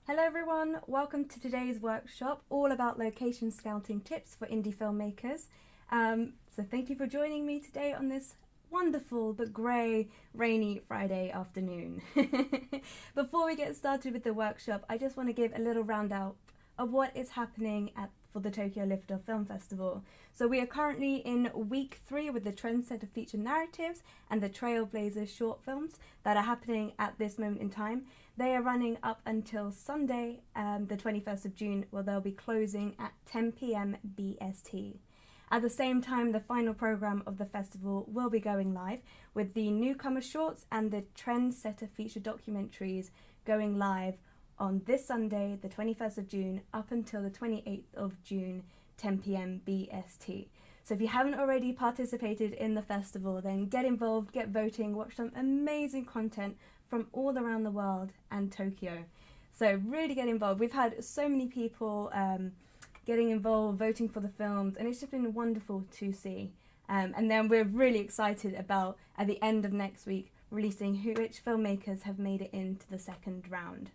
Hello everyone, welcome to today's workshop all about location scouting tips for indie filmmakers. So thank you for joining me today on this wonderful but grey, rainy Friday afternoon. Before we get started with the workshop, I just want to give a little roundup of what is happening for the Tokyo Liftoff Film Festival. So we are currently in week 3 with the Trendsetter feature narratives and the Trailblazers short films that are happening at this moment in time. They are running up until Sunday, the 21st of June, where they'll be closing at 10 p.m. BST. At the same time, the final program of the festival will be going live with the newcomer shorts and the Trendsetter feature documentaries going live on this Sunday, the 21st of June, up until the 28th of June, 10 p.m. BST. So if you haven't already participated in the festival, then get involved, get voting, watch some amazing content from all around the world and Tokyo. So really get involved. We've had so many people getting involved, voting for the films, and it's just been wonderful to see. And then we're really excited about, at the end of next week, releasing which filmmakers have made it into the second round.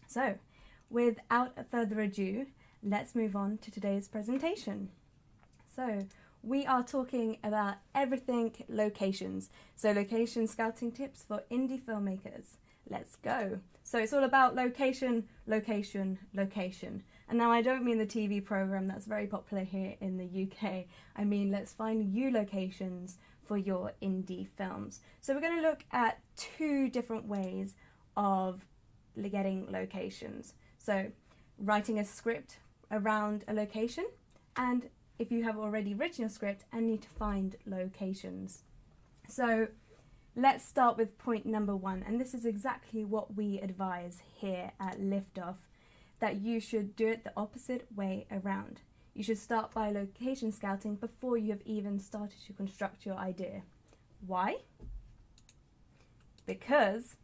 So, without further ado, let's move on to today's presentation. So, we are talking about everything locations. So, location scouting tips for indie filmmakers. Let's go. So, it's all about location, location, location. And now I don't mean the TV program that's very popular here in the UK. I mean, let's find you locations for your indie films. So, we're going to look at 2 different ways of getting locations. So writing a script around a location, and if you have already written a script and need to find locations. So let's start with point number 1, and this is exactly what we advise here at Liftoff, that you should do it the opposite way around. You should start by location scouting before you have even started to construct your idea. Why? Because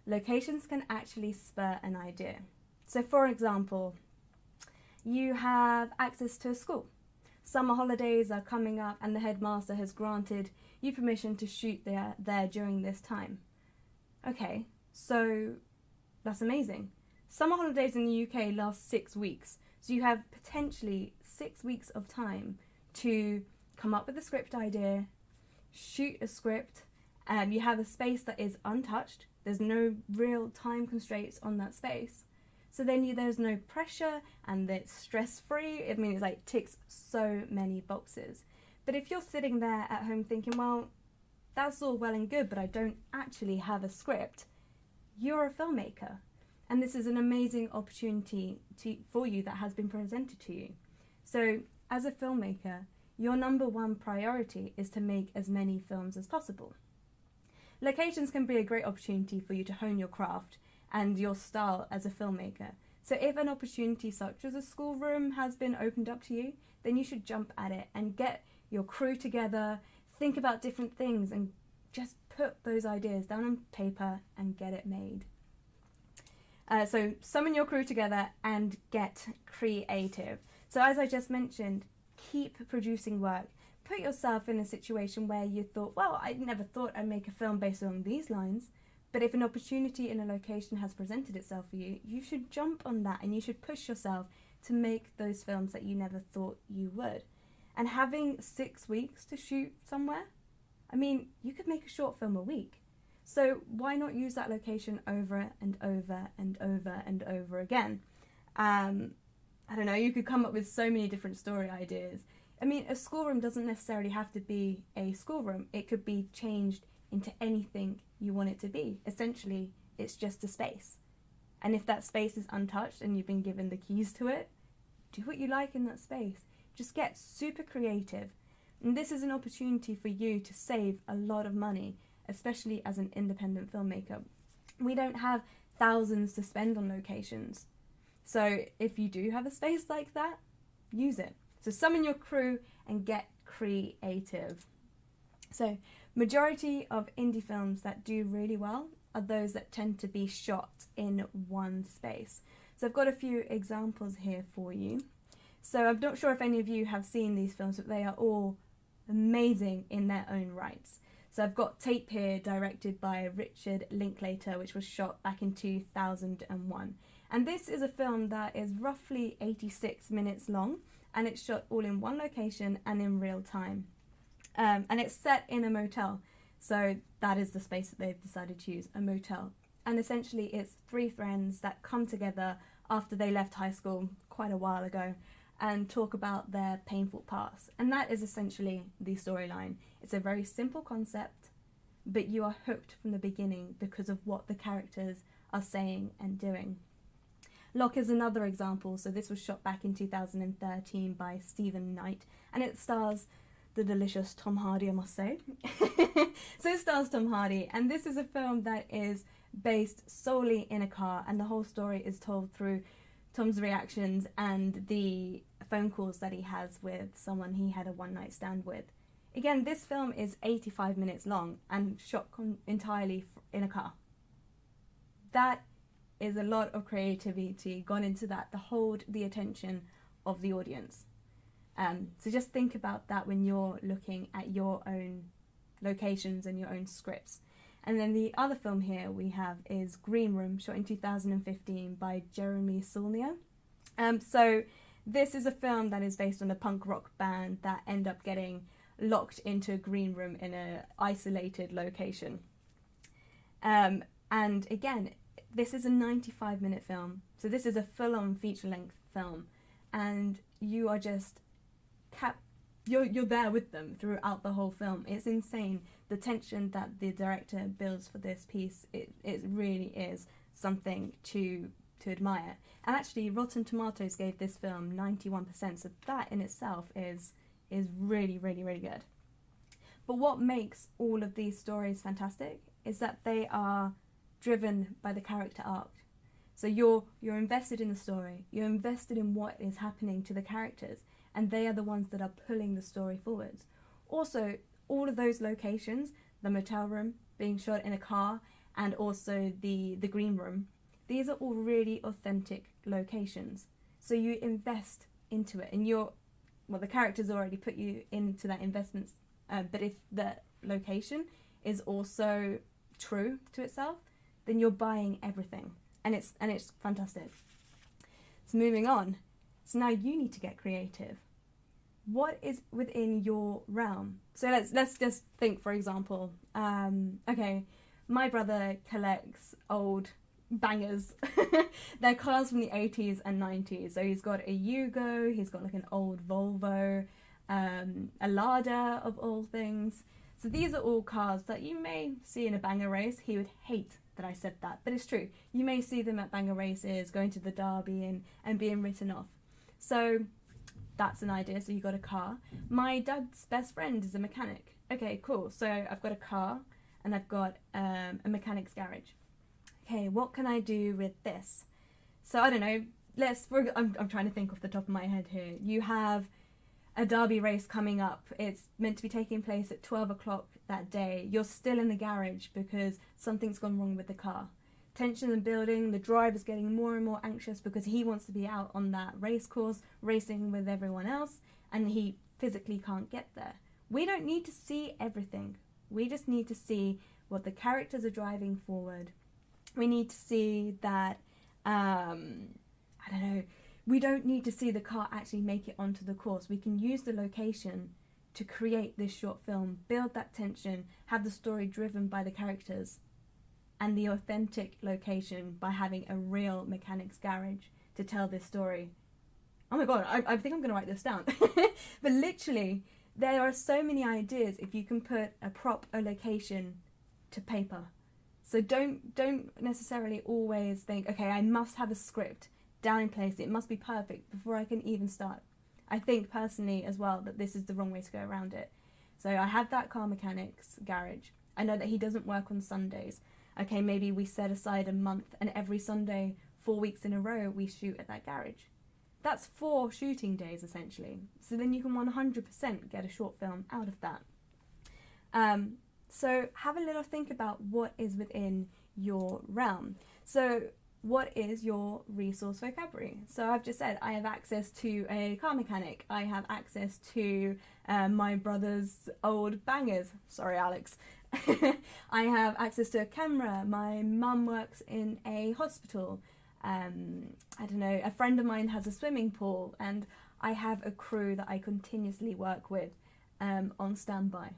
locations can actually spur an idea. So for example, you have access to a school. Summer holidays are coming up and the headmaster has granted you permission to shoot there during this time. Okay, so that's amazing. Summer holidays in the UK last 6 weeks, so you have potentially 6 weeks of time to come up with a script idea, shoot a script. You have a space that is untouched. There's no real time constraints on that space. So then there's no pressure and it's stress-free. I mean, it's like ticks so many boxes. But if you're sitting there at home thinking, well, that's all well and good, but I don't actually have a script, you're a filmmaker. And this is an amazing opportunity for you that has been presented to you. So as a filmmaker, your number 1 priority is to make as many films as possible. Locations can be a great opportunity for you to hone your craft and your style as a filmmaker. So if an opportunity such as a schoolroom has been opened up to you, then you should jump at it and get your crew together, think about different things and just put those ideas down on paper and get it made. So summon your crew together and get creative. So as I just mentioned, keep producing work. Put yourself in a situation where you thought, well, I never thought I'd make a film based on these lines. But if an opportunity in a location has presented itself for you, you should jump on that and you should push yourself to make those films that you never thought you would. And having 6 weeks to shoot somewhere, I mean, you could make a short film a week. So why not use that location over and over and over and over again? I don't know, you could come up with so many different story ideas. I mean, a schoolroom doesn't necessarily have to be a schoolroom. It could be changed into anything you want it to be. Essentially, it's just a space. And if that space is untouched and you've been given the keys to it, do what you like in that space. Just get super creative. And this is an opportunity for you to save a lot of money, especially as an independent filmmaker. We don't have thousands to spend on locations. So if you do have a space like that, use it. So summon your crew and get creative. So majority of indie films that do really well are those that tend to be shot in one space. So I've got a few examples here for you. So I'm not sure if any of you have seen these films, but they are all amazing in their own rights. So I've got Tape here, directed by Richard Linklater, which was shot back in 2001. And this is a film that is roughly 86 minutes long, and it's shot all in one location and in real time. And it's set in a motel. So that is the space that they've decided to use, a motel. And essentially it's three friends that come together after they left high school quite a while ago and talk about their painful past. And that is essentially the storyline. It's a very simple concept, but you are hooked from the beginning because of what the characters are saying and doing. Locke is another example. So this was shot back in 2013 by Stephen Knight, and it stars the delicious Tom Hardy, I must say. So it stars Tom Hardy, and this is a film that is based solely in a car, and the whole story is told through Tom's reactions and the phone calls that he has with someone he had a one-night stand with. Again, this film is 85 minutes long and shot entirely in a car. That is a lot of creativity gone into that to hold the attention of the audience. So just think about that when you're looking at your own locations and your own scripts. And then the other film here we have is Green Room, shot in 2015 by Jeremy Saulnier. So this is a film that is based on a punk rock band that end up getting locked into a green room in an isolated location. And again, this is a 95-minute film. So this is a full-on feature-length film. And you are just you're there with them throughout the whole film. It's insane, the tension that the director builds for this piece. It really is something to admire. And actually, Rotten Tomatoes gave this film 91%, so that in itself is really, really, really good. But what makes all of these stories fantastic is that they are driven by the character arc. So you're invested in the story, you're invested in what is happening to the characters, and they are the ones that are pulling the story forwards. Also, all of those locations, the motel room being shot in a car, and also the green room, these are all really authentic locations. So you invest into it, and the characters already put you into that investment, but if the location is also true to itself, then you're buying everything, and it's fantastic. So moving on, so now you need to get creative. What is within your realm? So let's just think, for example, okay, my brother collects old bangers. They're cars from the 80s and 90s. So he's got a Yugo, he's got like an old Volvo, a Lada of all things. So these are all cars that you may see in a banger race. He would hate that I said that, but it's true. You may see them at banger races, going to the derby and being written off. So that's an idea. So you got a car. My dad's best friend is a mechanic. Okay, cool. So I've got a car and I've got a mechanic's garage. Okay, what can I do with this? So I don't know. I'm trying to think off the top of my head here. You have a derby race coming up. It's meant to be taking place at 12 o'clock that day. You're still in the garage because something's gone wrong with the car. Tension and building, the driver's getting more and more anxious because he wants to be out on that race course, racing with everyone else, and he physically can't get there. We don't need to see everything. We just need to see what the characters are driving forward. We need to see that, we don't need to see the car actually make it onto the course. We can use the location to create this short film, build that tension, have the story driven by the characters, and the authentic location by having a real mechanic's garage to tell this story. Oh my god, I think I'm going to write this down. But literally, there are so many ideas if you can put a prop, a location to paper. So don't necessarily always think, okay, I must have a script down in place, it must be perfect before I can even start. I think personally as well that this is the wrong way to go around it. So I have that car mechanic's garage. I know that he doesn't work on Sundays. Okay, maybe we set aside a month and every Sunday, 4 weeks in a row, we shoot at that garage. That's 4 shooting days essentially. So then you can 100% get a short film out of that. So have a little think about what is within your realm. So what is your resource vocabulary? So I've just said I have access to a car mechanic. I have access to my brother's old bangers. Sorry, Alex. I have access to a camera. My mum works in a hospital. I don't know, a friend of mine has a swimming pool and I have a crew that I continuously work with on standby.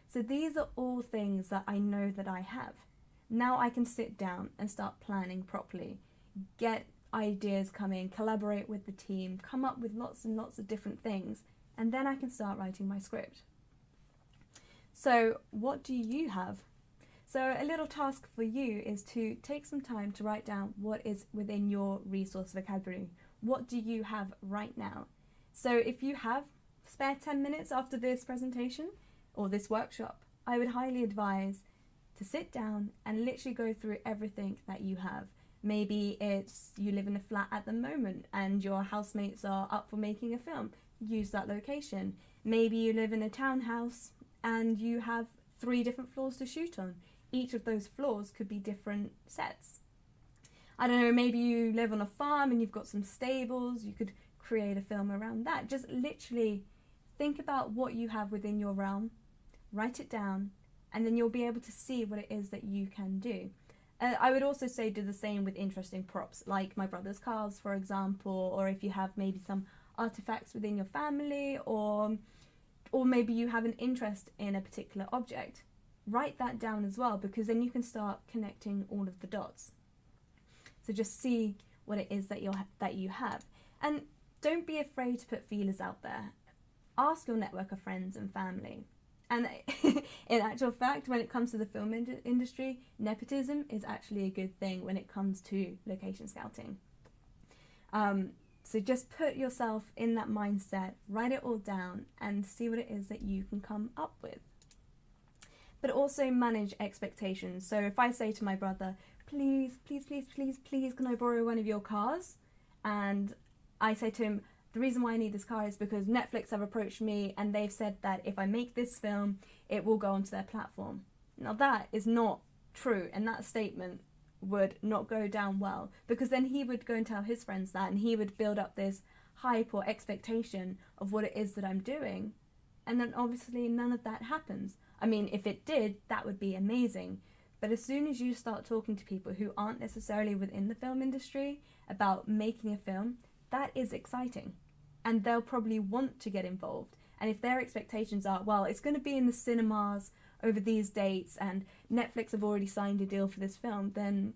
So these are all things that I know that I have. Now I can sit down and start planning properly, get ideas coming, collaborate with the team, come up with lots and lots of different things, and then I can start writing my script. So what do you have? So a little task for you is to take some time to write down what is within your resource vocabulary. What do you have right now? So if you have spare 10 minutes after this presentation or this workshop, I would highly advise to sit down and literally go through everything that you have. Maybe it's you live in a flat at the moment and your housemates are up for making a film. Use that location. Maybe you live in a townhouse and you have 3 different floors to shoot on. Each of those floors could be different sets. I don't know, maybe you live on a farm and you've got some stables. You could create a film around that. Just literally think about what you have within your realm, write it down, and then you'll be able to see what it is that you can do. I would also say do the same with interesting props, like my brother's cars, for example, or if you have maybe some artifacts within your family, or maybe you have an interest in a particular object. Write that down as well, because then you can start connecting all of the dots. So just see what it is that you have. And don't be afraid to put feelers out there. Ask your network of friends and family. And in actual fact, when it comes to the film industry, nepotism is actually a good thing when it comes to location scouting. So just put yourself in that mindset, write it all down, and see what it is that you can come up with. But also manage expectations. So if I say to my brother, please, can I borrow one of your cars? And I say to him, the reason why I need this car is because Netflix have approached me and they've said that if I make this film, it will go onto their platform. Now that is not true, and that statement would not go down well, because then he would go and tell his friends that, and he would build up this hype or expectation of what it is that I'm doing, and then obviously none of that happens. I mean, if it did, that would be amazing. But as soon as you start talking to people who aren't necessarily within the film industry about making a film, that is exciting. And they'll probably want to get involved. And if their expectations are, well, it's going to be in the cinemas over these dates and Netflix have already signed a deal for this film, then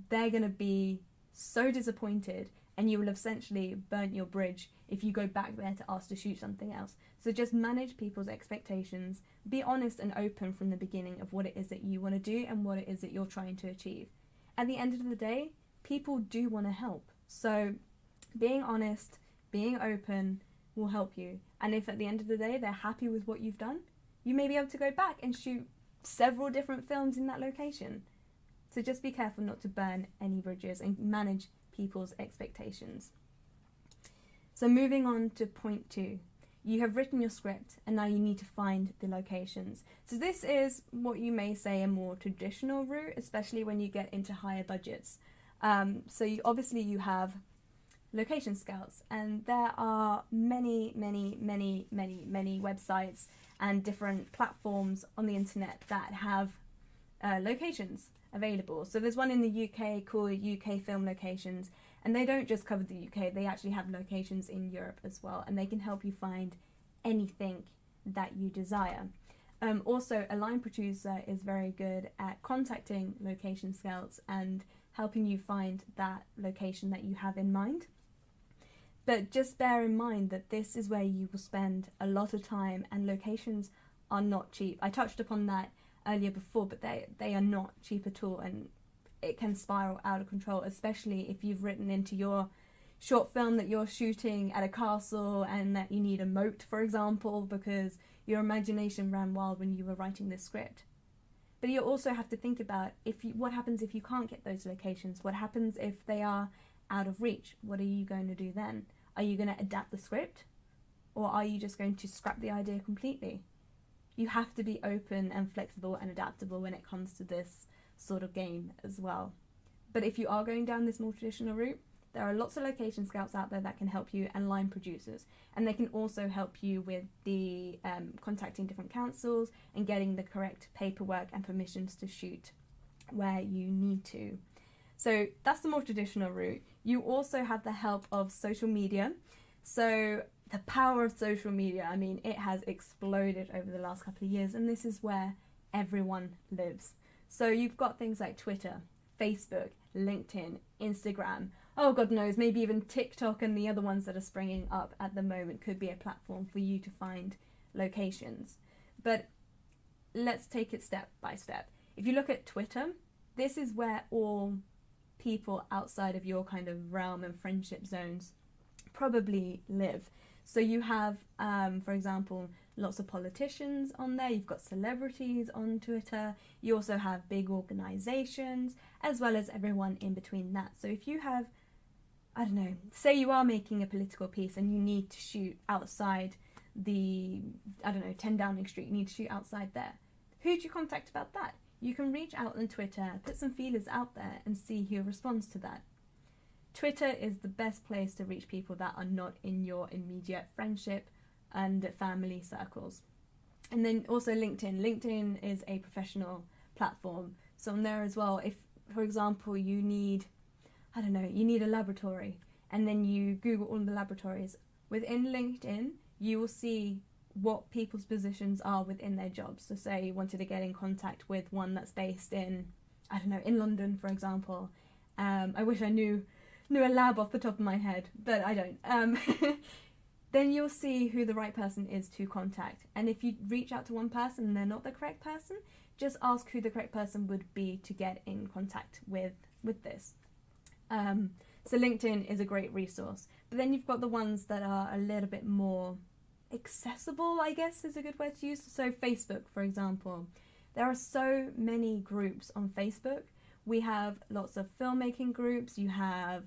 they're going to be so disappointed, and you will have essentially burnt your bridge if you go back there to ask to shoot something else. So just manage people's expectations, be honest and open from the beginning of what it is that you want to do and what it is that you're trying to achieve. At the end of the day, people do want to help. So being honest, being open will help you. And if at the end of the day they're happy with what you've done, you may be able to go back and shoot several different films in that location. So just be careful not to burn any bridges and manage people's expectations. So moving on to point 2. You have written your script and now you need to find the locations. So this is what you may say a more traditional route, especially when you get into higher budgets. So obviously you have location scouts, and there are many websites and different platforms on the internet that have locations available. So there's one in the UK called UK Film Locations, and they don't just cover the UK, they actually have locations in Europe as well, and they can help you find anything that you desire. Also, a line producer is very good at contacting location scouts and helping you find that location that you have in mind. But just bear in mind that this is where you will spend a lot of time, and locations are not cheap. I touched upon that earlier before, but they are not cheap at all, and it can spiral out of control, especially if you've written into your short film that you're shooting at a castle and that you need a moat, for example, because your imagination ran wild when you were writing this script. But you also have to think about what happens if you can't get those locations? What happens if they are out of reach? What are you going to do then? Are you going to adapt the script, or are you just going to scrap the idea completely? You have to be open and flexible and adaptable when it comes to this sort of game as well. But if you are going down this more traditional route, there are lots of location scouts out there that can help you, and line producers, and they can also help you with the contacting different councils and getting the correct paperwork and permissions to shoot where you need to. So that's the more traditional route. You also have the help of social media. So the power of social media, I mean, it has exploded over the last couple of years, and this is where everyone lives. So you've got things like Twitter, Facebook, LinkedIn, Instagram, oh God knows, maybe even TikTok and the other ones that are springing up at the moment could be a platform for you to find locations. But let's take it step by step. If you look at Twitter, this is where all people outside of your kind of realm and friendship zones probably live. So you have, for example, lots of politicians on there, you've got celebrities on Twitter, you also have big organizations, as well as everyone in between that. So if you have, I don't know, say you are making a political piece and you need to shoot outside the, 10 Downing Street, you need to shoot outside there. Who do you contact about that? You can reach out on Twitter, put some feelers out there and see who responds to that. Twitter is the best place to reach people that are not in your immediate friendship and family circles. And then also LinkedIn. LinkedIn is a professional platform. So on there as well, if, for example, you need a laboratory, and then you Google all the laboratories. Within LinkedIn, you will see what people's positions are within their jobs. So say you wanted to get in contact with one that's based in, in London, for example. I wish I knew a lab off the top of my head, but I don't. Then you'll see who the right person is to contact. And if you reach out to one person and they're not the correct person, just ask who the correct person would be to get in contact with this. So LinkedIn is a great resource. But then you've got the ones that are a little bit more accessible, I guess is a good word to use. So Facebook, for example. There are so many groups on Facebook. We have lots of filmmaking groups, you have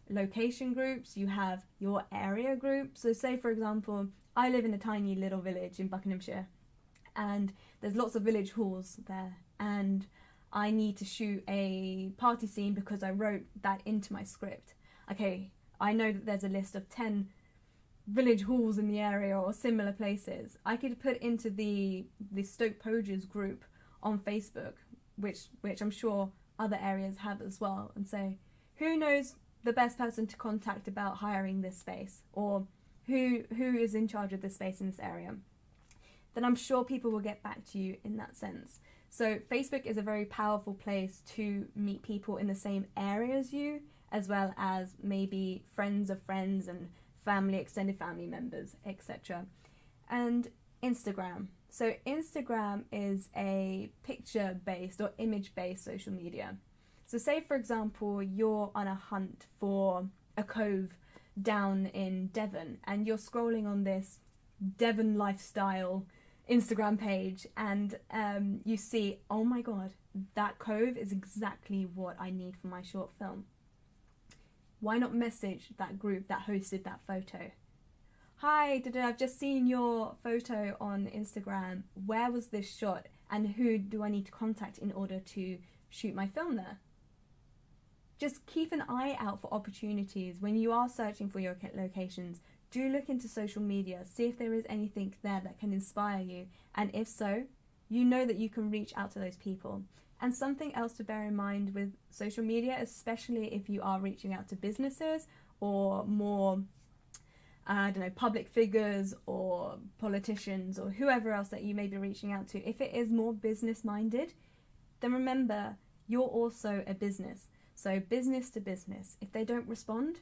location groups, you have your area groups. So say, for example, I live in a tiny little village in Buckinghamshire, and there's lots of village halls there, and I need to shoot a party scene because I wrote that into my script. Okay, I know that there's a list of 10 village halls in the area or similar places. I could put into the Stoke Poges group on Facebook, which I'm sure other areas have as well, and say, who knows the best person to contact about hiring this space, or who is in charge of this space in this area? Then I'm sure people will get back to you in that sense. So Facebook is a very powerful place to meet people in the same area as you, as well as maybe friends of friends and family, extended family members, etc. And Instagram. So Instagram is a picture-based or image-based social media. So say, for example, you're on a hunt for a cove down in Devon and you're scrolling on this Devon lifestyle Instagram page and you see, oh my God, that cove is exactly what I need for my short film. Why not message that group that hosted that photo? Hi, I've just seen your photo on Instagram. Where was this shot? And who do I need to contact in order to shoot my film there? Just keep an eye out for opportunities. When you are searching for your locations, do look into social media. See if there is anything there that can inspire you. And if so, you know that you can reach out to those people. And something else to bear in mind with social media, especially if you are reaching out to businesses or more public figures or politicians or whoever else that you may be reaching out to, if it is more business minded, then remember you're also a business. So business to business. If they don't respond,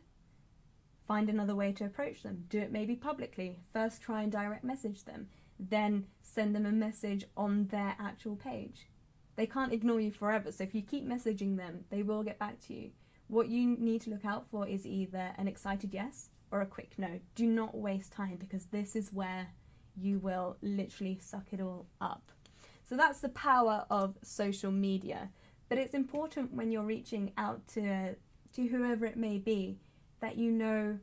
find another way to approach them. Do it maybe publicly. First try and direct message them. Then send them a message on their actual page. They can't ignore you forever, so if you keep messaging them, they will get back to you. What you need to look out for is either an excited yes or a quick no. Do not waste time, because this is where you will literally suck it all up. So that's the power of social media. But it's important when you're reaching out to whoever it may be that you know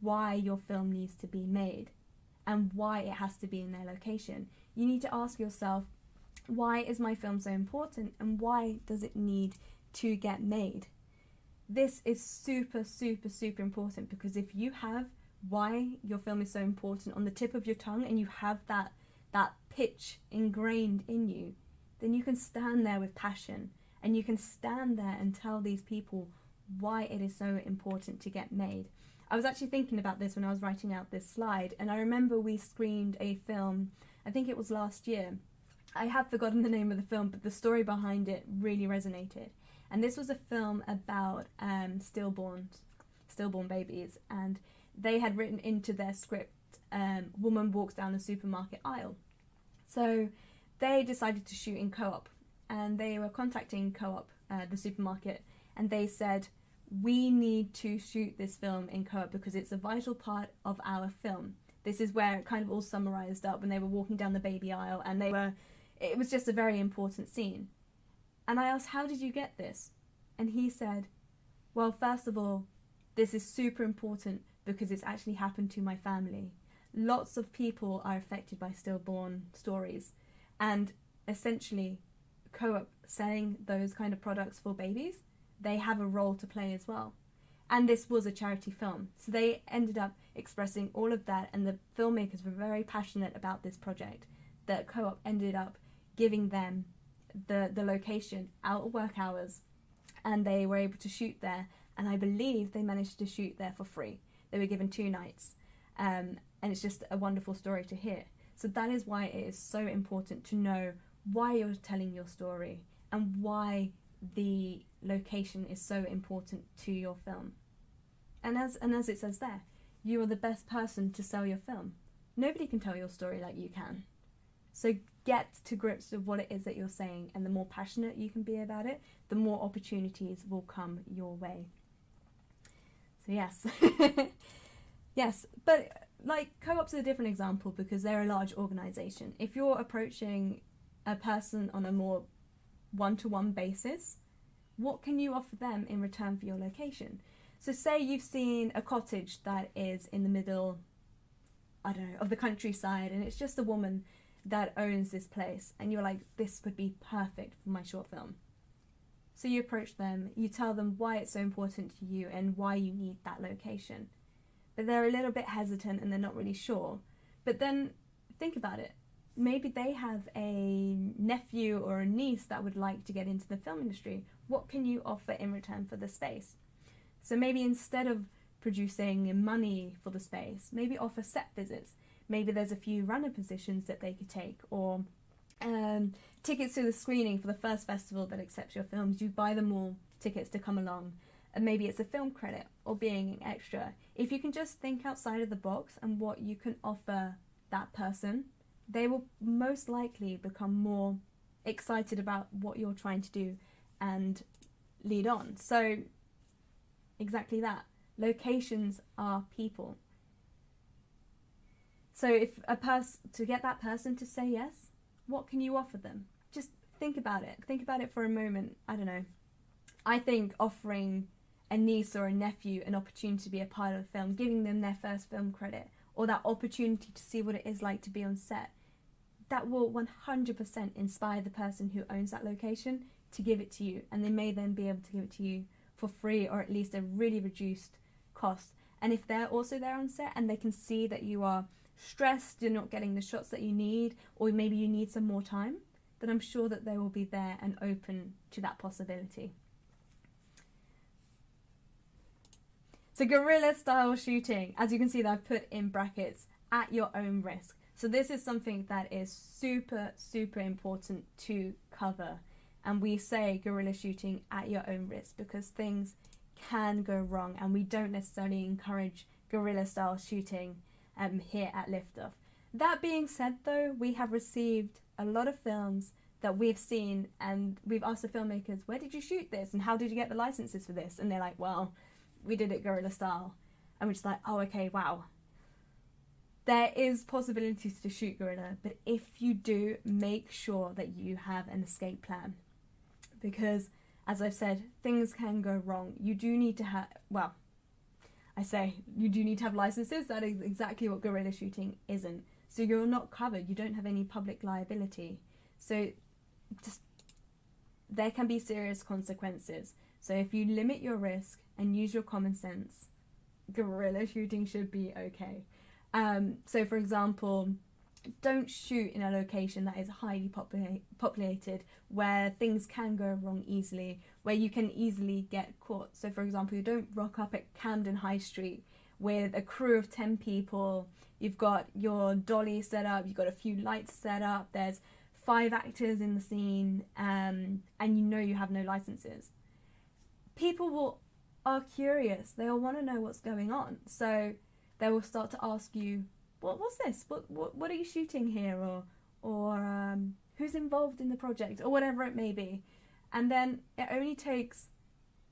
why your film needs to be made and why it has to be in their location. You need to ask yourself, why is my film so important and why does it need to get made? This is super, super, super important, because if you have why your film is so important on the tip of your tongue and you have that pitch ingrained in you, then you can stand there with passion and you can stand there and tell these people why it is so important to get made. I was actually thinking about this when I was writing out this slide, and I remember we screened a film, I think it was last year. I have forgotten the name of the film, but the story behind it really resonated. And this was a film about stillborn babies, and they had written into their script, woman walks down a supermarket aisle. So they decided to shoot in Co-op, and they were contacting Co-op, the supermarket, and they said, we need to shoot this film in Co-op because it's a vital part of our film. This is where it kind of all summarized up when they were walking down the baby aisle, and it was just a very important scene. And I asked, how did you get this? And he said, well, first of all, this is super important because it's actually happened to my family. Lots of people are affected by stillborn stories, and essentially Co-op selling those kind of products for babies, they have a role to play as well. And this was a charity film, so they ended up expressing all of that, and the filmmakers were very passionate about this project, that Co-op ended up giving them the location out of work hours, and they were able to shoot there, and I believe they managed to shoot there for free. They were given 2 nights, and it's just a wonderful story to hear. So that is why it is so important to know why you're telling your story and why the location is so important to your film. And as it says there, you are the best person to sell your film. Nobody can tell your story like you can. So get to grips with what it is that you're saying, and the more passionate you can be about it, the more opportunities will come your way. So yes. Yes, but like Co-op's a different example because they're a large organisation. If you're approaching a person on a more one-to-one basis, what can you offer them in return for your location? So say you've seen a cottage that is in the middle, I don't know, of the countryside, and it's just a woman that owns this place, and you're like, this would be perfect for my short film. So you approach them, you tell them why it's so important to you and why you need that location. But they're a little bit hesitant and they're not really sure. But then think about it. Maybe they have a nephew or a niece that would like to get into the film industry. What can you offer in return for the space? So maybe instead of producing money for the space, maybe offer set visits. Maybe there's a few runner positions that they could take, or tickets to the screening for the first festival that accepts your films. You buy them all tickets to come along. And maybe it's a film credit or being an extra. If you can just think outside of the box and what you can offer that person, they will most likely become more excited about what you're trying to do and lead on. So exactly that. Locations are people. So if to get that person to say yes, what can you offer them? Just think about it. Think about it for a moment. I don't know. I think offering a niece or a nephew an opportunity to be a part of a film, giving them their first film credit, or that opportunity to see what it is like to be on set, that will 100% inspire the person who owns that location to give it to you, and they may then be able to give it to you for free or at least a really reduced cost. And if they're also there on set and they can see that you are stressed, you're not getting the shots that you need, or maybe you need some more time, then I'm sure that they will be there and open to that possibility. So guerrilla style shooting, as you can see that I've put in brackets, at your own risk. So this is something that is super, super important to cover. And we say guerrilla shooting at your own risk because things can go wrong, and we don't necessarily encourage guerrilla style shooting here at Liftoff. That being said though, we have received a lot of films that we've seen, and we've asked the filmmakers, where did you shoot this and how did you get the licenses for this? And they're like, well, we did it guerrilla style. And we're just like, oh, okay, wow. There is possibilities to shoot guerrilla, but if you do, make sure that you have an escape plan. Because, as I've said, things can go wrong. You do need to have, well, I say you do need to have licenses. That is exactly what guerrilla shooting isn't. So you're not covered. You don't have any public liability. So just, there can be serious consequences. So if you limit your risk and use your common sense, guerrilla shooting should be okay. So for example, don't shoot in a location that is highly populated, where things can go wrong easily, where you can easily get caught. So for example, you don't rock up at Camden High Street with a crew of 10 people. You've got your dolly set up, you've got a few lights set up, there's 5 actors in the scene, and you know you have no licenses. People are curious, they'll want to know what's going on, so they will start to ask you, what's this? What are you shooting here? Or who's involved in the project? Or whatever it may be. And then it only takes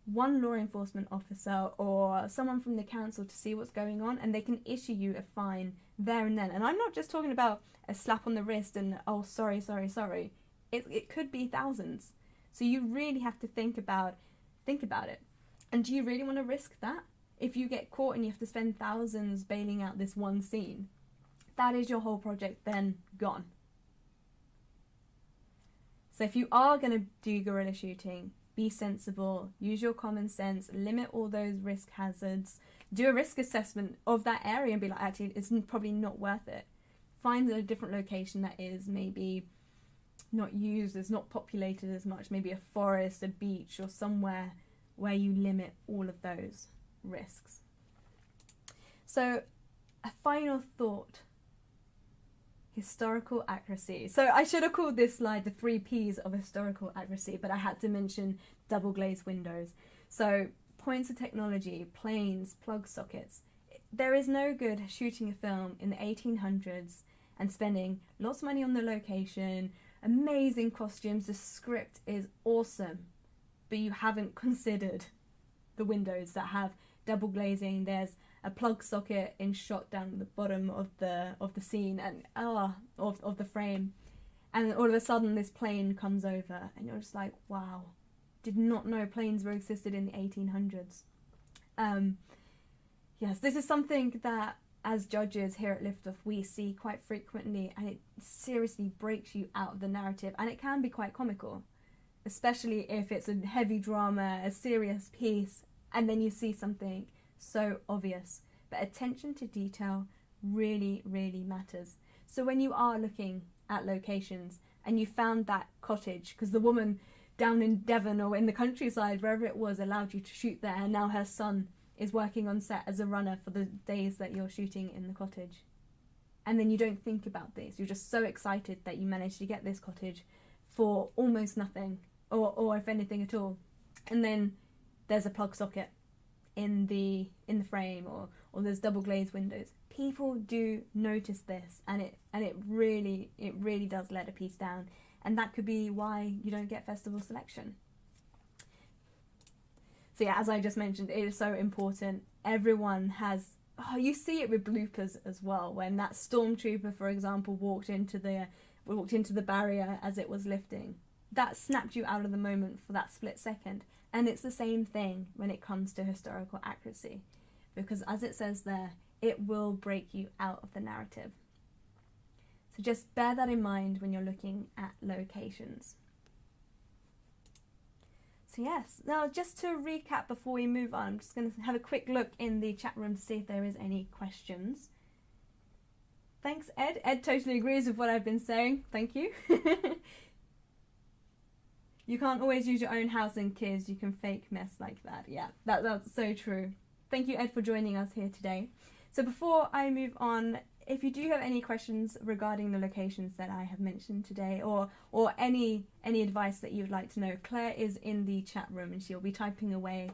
one law enforcement officer or someone from the council to see what's going on, and they can issue you a fine there and then. And I'm not just talking about a slap on the wrist and, oh, sorry. It could be thousands. So you really have to think about it. And do you really want to risk that? If you get caught and you have to spend thousands bailing out this one scene, that is your whole project then gone. So if you are going to do guerrilla shooting, be sensible, use your common sense, limit all those risk hazards, do a risk assessment of that area and be like, actually, it's probably not worth it. Find a different location that is maybe not used, is not populated as much, maybe a forest, a beach, or somewhere where you limit all of those risks. So a final thought: historical accuracy. So I should have called this slide the 3 P's of historical accuracy, but I had to mention double glazed windows. So points of technology, planes, plug sockets. There is no good shooting a film in the 1800s and spending lots of money on the location, amazing costumes, the script is awesome, but you haven't considered the windows that have double glazing. There's a plug socket in shot down the bottom of the scene and of the frame, and all of a sudden this plane comes over and you're just like, wow, did not know planes were existed in the 1800s. Yes, this is something that as judges here at Liftoff we see quite frequently, and it seriously breaks you out of the narrative, and it can be quite comical, especially if it's a heavy drama, a serious piece, and then you see something so obvious. But attention to detail really, really matters. So when you are looking at locations and you found that cottage, because the woman down in Devon or in the countryside, wherever it was, allowed you to shoot there, and now her son is working on set as a runner for the days that you're shooting in the cottage. And then you don't think about this. You're just so excited that you managed to get this cottage for almost nothing, or if anything at all. And then there's a plug socket in the frame, or there's double glazed windows. People do notice this, and it really does let a piece down, and that could be why you don't get festival selection. So yeah, as I just mentioned, it is so important. Everyone has, you see it with bloopers as well, when that stormtrooper, for example, walked into the barrier as it was lifting. That snapped you out of the moment for that split second. And it's the same thing when it comes to historical accuracy, because as it says there, it will break you out of the narrative. So just bear that in mind when you're looking at locations. So yes, now just to recap before we move on, I'm just going to have a quick look in the chat room to see if there is any questions. Thanks, Ed. Ed totally agrees with what I've been saying. Thank you. You can't always use your own house and kids. You can fake mess like that. Yeah, that's so true. Thank you, Ed, for joining us here today. So before I move on, if you do have any questions regarding the locations that I have mentioned today, or any advice that you'd like to know, Claire is in the chat room and she'll be typing away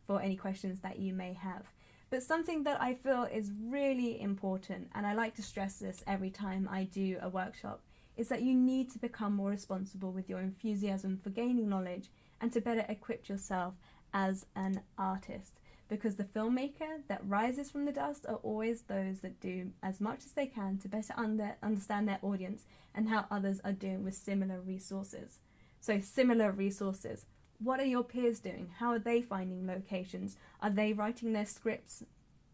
for any questions that you may have. But something that I feel is really important, and I like to stress this every time I do a workshop, is that you need to become more responsible with your enthusiasm for gaining knowledge and to better equip yourself as an artist. Because the filmmaker that rises from the dust are always those that do as much as they can to better understand their audience and how others are doing with similar resources. So similar resources. What are your peers doing? How are they finding locations? Are they writing their scripts?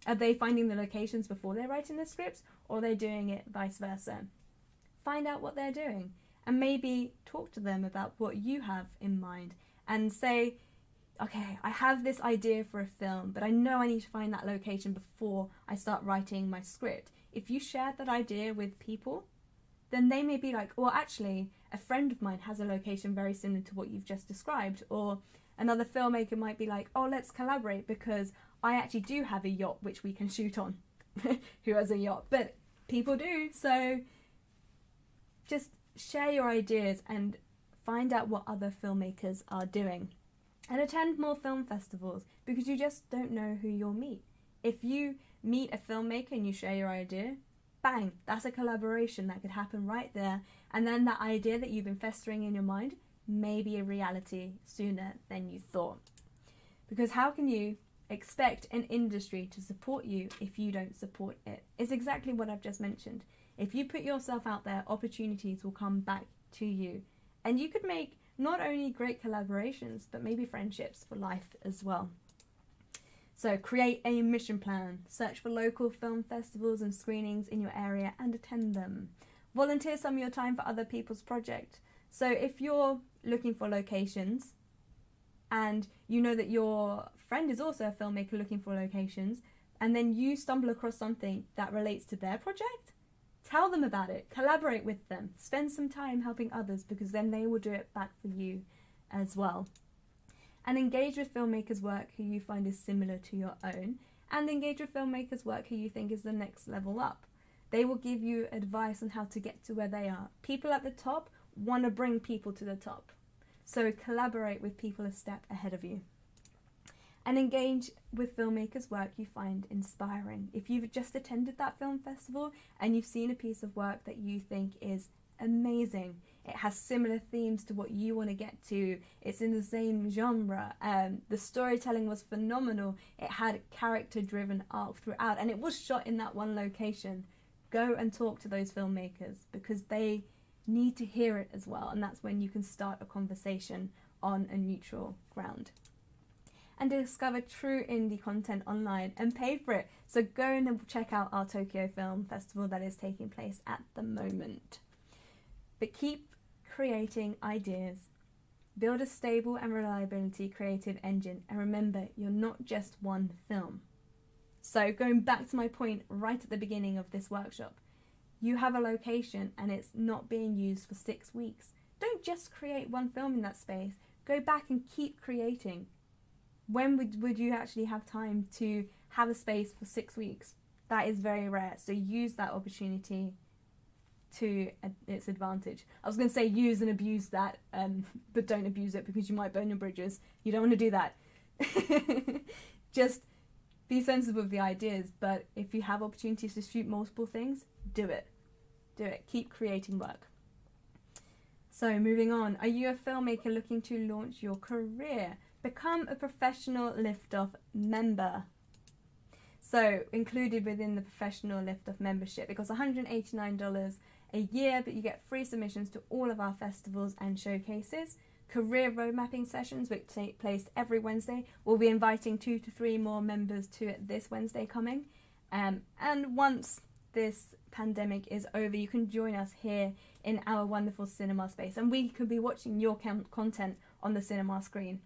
Are they finding the locations before they're writing their scripts, or are they doing it vice versa? Find out what they're doing and maybe talk to them about what you have in mind and say, okay, I have this idea for a film, but I know I need to find that location before I start writing my script. If you share that idea with people, then they may be like, well, actually, a friend of mine has a location very similar to what you've just described. Or another filmmaker might be like, oh, let's collaborate because I actually do have a yacht which we can shoot on. Who has a yacht? But people do. So just share your ideas and find out what other filmmakers are doing. And attend more film festivals, because you just don't know who you'll meet. If you meet a filmmaker and you share your idea, bang, that's a collaboration that could happen right there. And then that idea that you've been festering in your mind may be a reality sooner than you thought. Because how can you expect an industry to support you if you don't support it? It's exactly what I've just mentioned. If you put yourself out there, opportunities will come back to you. And you could make not only great collaborations, but maybe friendships for life as well. So create a mission plan, search for local film festivals and screenings in your area and attend them. Volunteer some of your time for other people's project. So if you're looking for locations and you know that your friend is also a filmmaker looking for locations, and then you stumble across something that relates to their project, tell them about it, collaborate with them, spend some time helping others, because then they will do it back for you as well. And engage with filmmakers' work who you find is similar to your own, and engage with filmmakers' work who you think is the next level up. They will give you advice on how to get to where they are. People at the top want to bring people to the top. So collaborate with people a step ahead of you. And engage with filmmakers' work you find inspiring. If you've just attended that film festival and you've seen a piece of work that you think is amazing, it has similar themes to what you want to get to, it's in the same genre, the storytelling was phenomenal, it had character-driven arc throughout, and it was shot in that one location, go and talk to those filmmakers, because they need to hear it as well, and that's when you can start a conversation on a neutral ground. And discover true indie content online and pay for it. So go and check out our Tokyo Film Festival that is taking place at the moment. But keep creating ideas. Build a stable and reliability creative engine. And remember, you're not just one film. So going back to my point right at the beginning of this workshop, you have a location and it's not being used for 6 weeks. Don't just create one film in that space. Go back and keep creating. When would you actually have time to have a space for 6 weeks? That is very rare. So use that opportunity to its advantage. I was going to say use and abuse that, but don't abuse it, because you might burn your bridges. You don't want to do that. Just be sensible of the ideas, but if you have opportunities to shoot multiple things, do it. Do it. Keep creating work. So moving on, are you a filmmaker looking to launch your career? Become a professional Liftoff member. So included within the professional Liftoff membership, it costs $189 a year, but you get free submissions to all of our festivals and showcases, career road mapping sessions which take place every Wednesday. We'll be inviting 2 to 3 more members to it this Wednesday coming. And once this pandemic is over, you can join us here in our wonderful cinema space, and we could be watching your content on the cinema screen.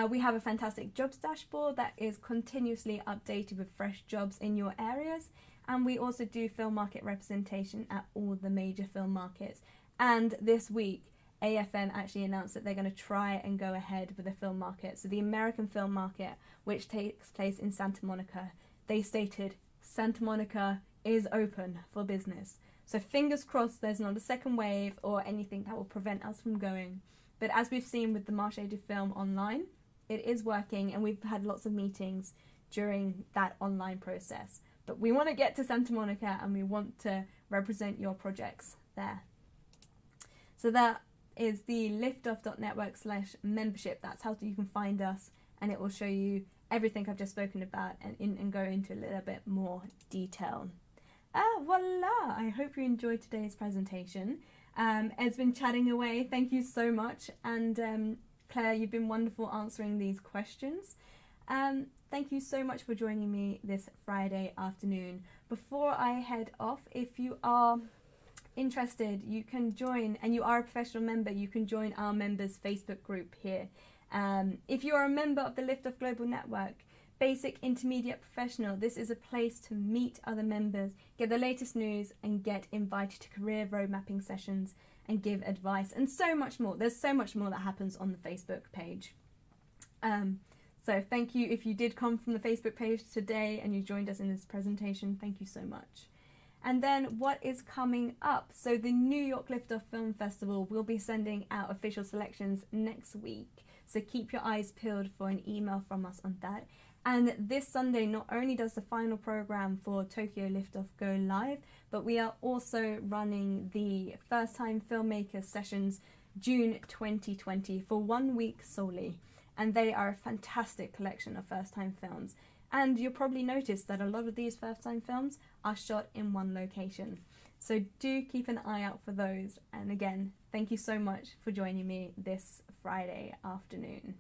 We have a fantastic jobs dashboard that is continuously updated with fresh jobs in your areas, and we also do film market representation at all the major film markets. And this week, AFM actually announced that they're going to try and go ahead with the film market. So the American film market, which takes place in Santa Monica, they stated Santa Monica is open for business. So fingers crossed there's not a second wave or anything that will prevent us from going. But as we've seen with the Marché du Film online, it is working, and we've had lots of meetings during that online process. But we want to get to Santa Monica, and we want to represent your projects there. So that is the liftoff.network/membership. That's how you can find us, and it will show you everything I've just spoken about and go into a little bit more detail. Voila! I hope you enjoyed today's presentation. Ed's been chatting away. Thank you so much. And Claire, you've been wonderful answering these questions. Thank you so much for joining me this Friday afternoon. Before I head off, if you are interested, you can join, and you are a professional member, you can join our members Facebook group here. If you're a member of the Liftoff Global Network, Basic, Intermediate, Professional, this is a place to meet other members, get the latest news, and get invited to career road mapping sessions and give advice, and so much more. There's so much more that happens on the Facebook page. So thank you if you did come from the Facebook page today and you joined us in this presentation. Thank you so much. And then what is coming up? So the New York Liftoff Film Festival will be sending out official selections next week. So keep your eyes peeled for an email from us on that. And this Sunday, not only does the final program for Tokyo Liftoff go live, but we are also running the First Time Filmmakers sessions June 2020 for 1 week solely. And they are a fantastic collection of first-time films. And you'll probably notice that a lot of these first-time films are shot in one location. So do keep an eye out for those. And again, thank you so much for joining me this Friday afternoon.